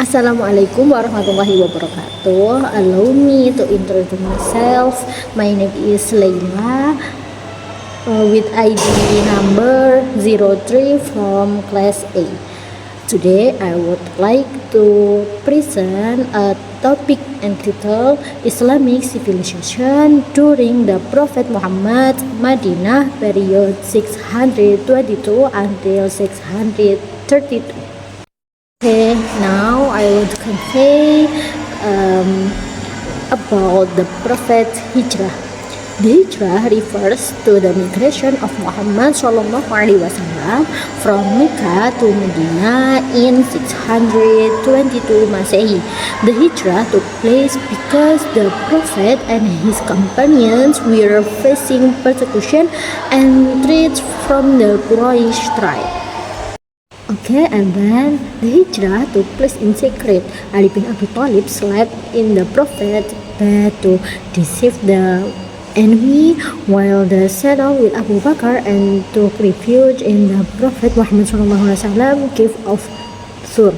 Assalamualaikum warahmatullahi wabarakatuh. Allow me to introduce myself. My name is Leila, with ID number 03 from class A. Today I would like to present a topic entitled Islamic civilization during the Prophet Muhammad Madinah period 622 until 632. Okay, now I want to convey about the Prophet's Hijrah. The Hijrah refers to the migration of Muhammad SAW from Mecca to Medina in 622 Masehi. The Hijrah took place because the Prophet and his companions were facing persecution and threats from the Quraysh tribe. Okay, and then the Hijrah took place in secret. Ali bin Abi Thalib slept in the Prophet's bed to deceive the enemy, while the settled with Abu Bakr and took refuge in the Prophet Muhammad SAW cave of Sur.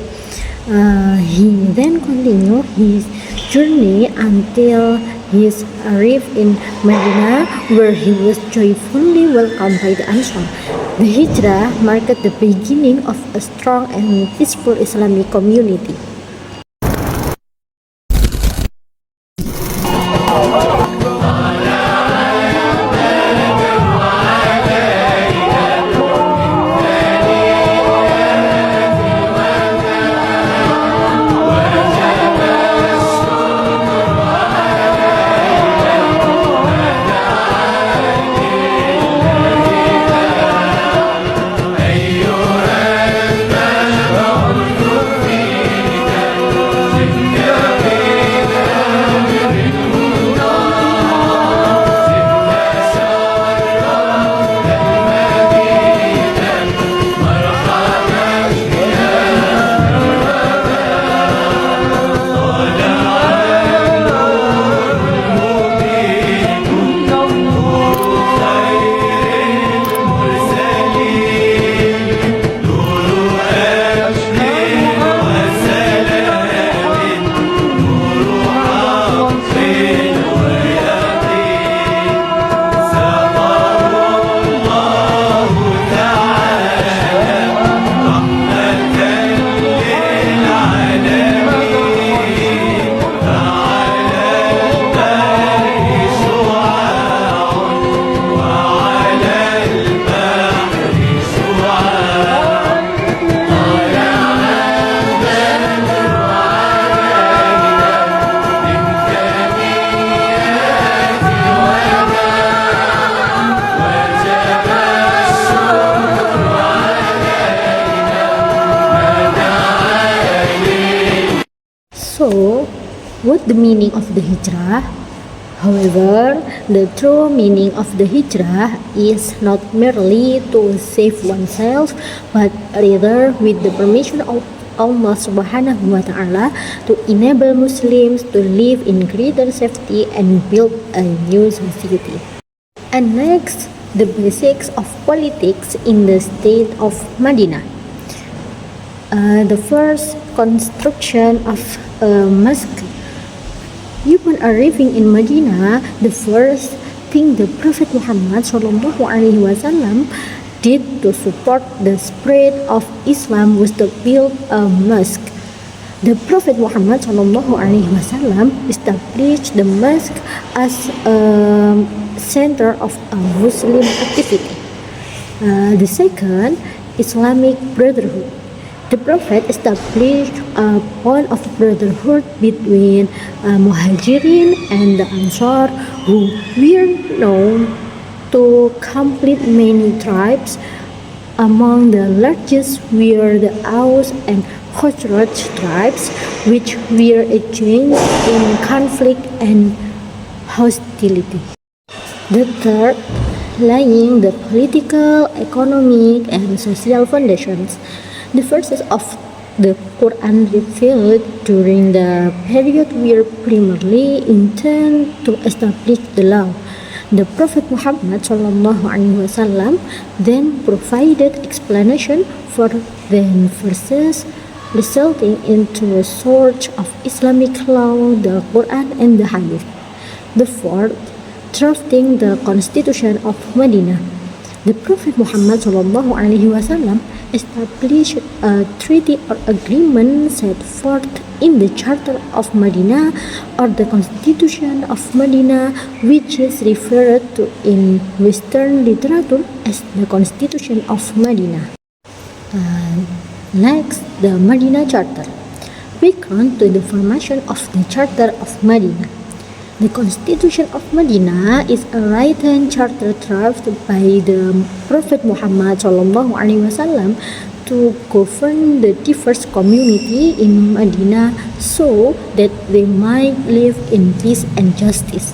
He then continued his journey until he arrived in Medina, where he was joyfully welcomed by the Ansar. The Hijrah marked the beginning of a strong and peaceful Islamic community. So, what the meaning of the Hijrah? However, the true meaning of the Hijrah is not merely to save oneself, but rather with the permission of Allah Subhanahu wa Ta'ala to enable Muslims to live in greater safety and build a new society. And next, the basics of politics in the state of Medina. The first construction of a mosque. Upon arriving in Medina, the first thing the Prophet Muhammad SAW did to support the spread of Islam was to build a mosque. The Prophet Muhammad SAW established the mosque as a center of a Muslim activity. The second, Islamic Brotherhood. The Prophet established a bond of brotherhood between Muhajirin and the Ansar, who were known to complete many tribes. Among the largest were the Aus and Khazraj tribes, which were engaged in conflict and hostility. The third, laying the political, economic, and social foundations. The verses of the Quran revealed during the period were primarily intended to establish the law. The Prophet Muhammad SAW then provided explanation for the verses resulting into a source of Islamic law, the Quran and the Hadith. The fourth, drafting the Constitution of Medina. The Prophet Muhammad SAW established a treaty or agreement set forth in the Charter of Medina or the Constitution of Medina, which is referred to in Western literature as the Constitution of Medina. Next, the Medina Charter. We come to the formation of the Charter of Medina. The Constitution of Medina is a written charter drafted by the Prophet Muhammad SAW to govern the diverse community in Medina so that they might live in peace and justice.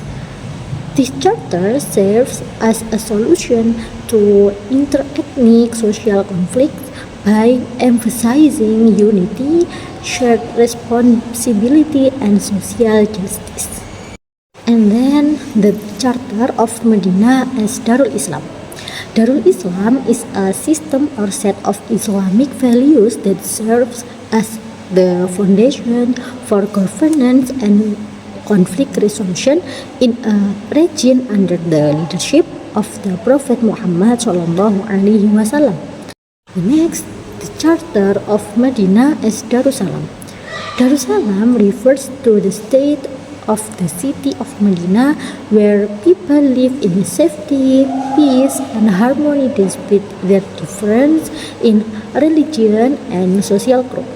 This charter serves as a solution to interethnic social conflicts by emphasizing unity, shared responsibility, and social justice. And then the Charter of Medina as Darul Islam. Darul Islam is a system or set of Islamic values that serves as the foundation for governance and conflict resolution in a region under the leadership of the Prophet Muhammad SAW. Next, the Charter of Medina as Darussalam. Darussalam refers to the state of the city of Medina, where people live in safety, peace, and harmony despite their difference in religion and social group.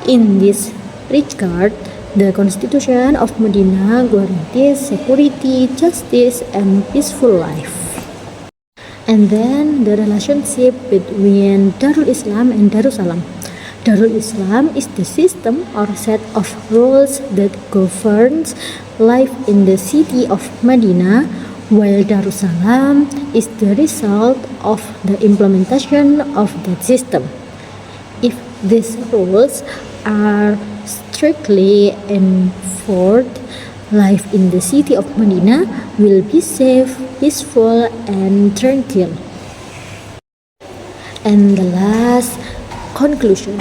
In this regard, the Constitution of Medina guarantees security, justice, and peaceful life. And then the relationship between Darul Islam and Darussalam. Darul Islam is the system or set of rules that governs life in the city of Medina, while Darussalam is the result of the implementation of that system. If these rules are strictly enforced, life in the city of Medina will be safe, peaceful, and tranquil. And the last conclusion,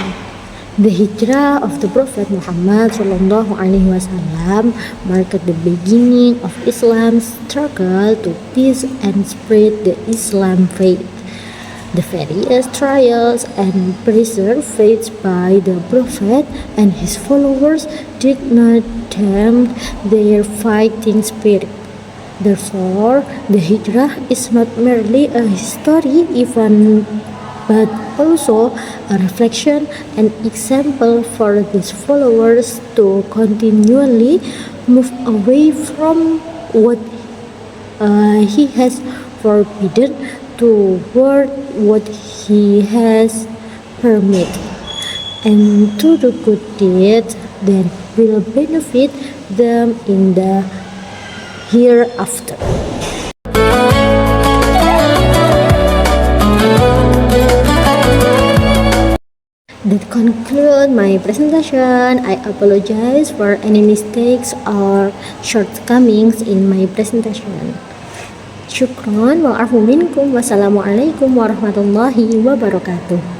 the hijrah of the Prophet Muhammad SAW marked the beginning of Islam's struggle to peace and spread the Islam faith. The various trials and pressure faced by the Prophet and his followers did not dampen their fighting spirit. Therefore, the hijrah is not merely a history event but also a reflection and example for his followers to continually move away from what he has forbidden toward what he has permitted, and to do good deeds that will benefit them in the hereafter. That concludes my presentation. I apologize for any mistakes or shortcomings in my presentation. Syukron, wa'afu minkum, wassalamualaikum warahmatullahi wabarakatuh.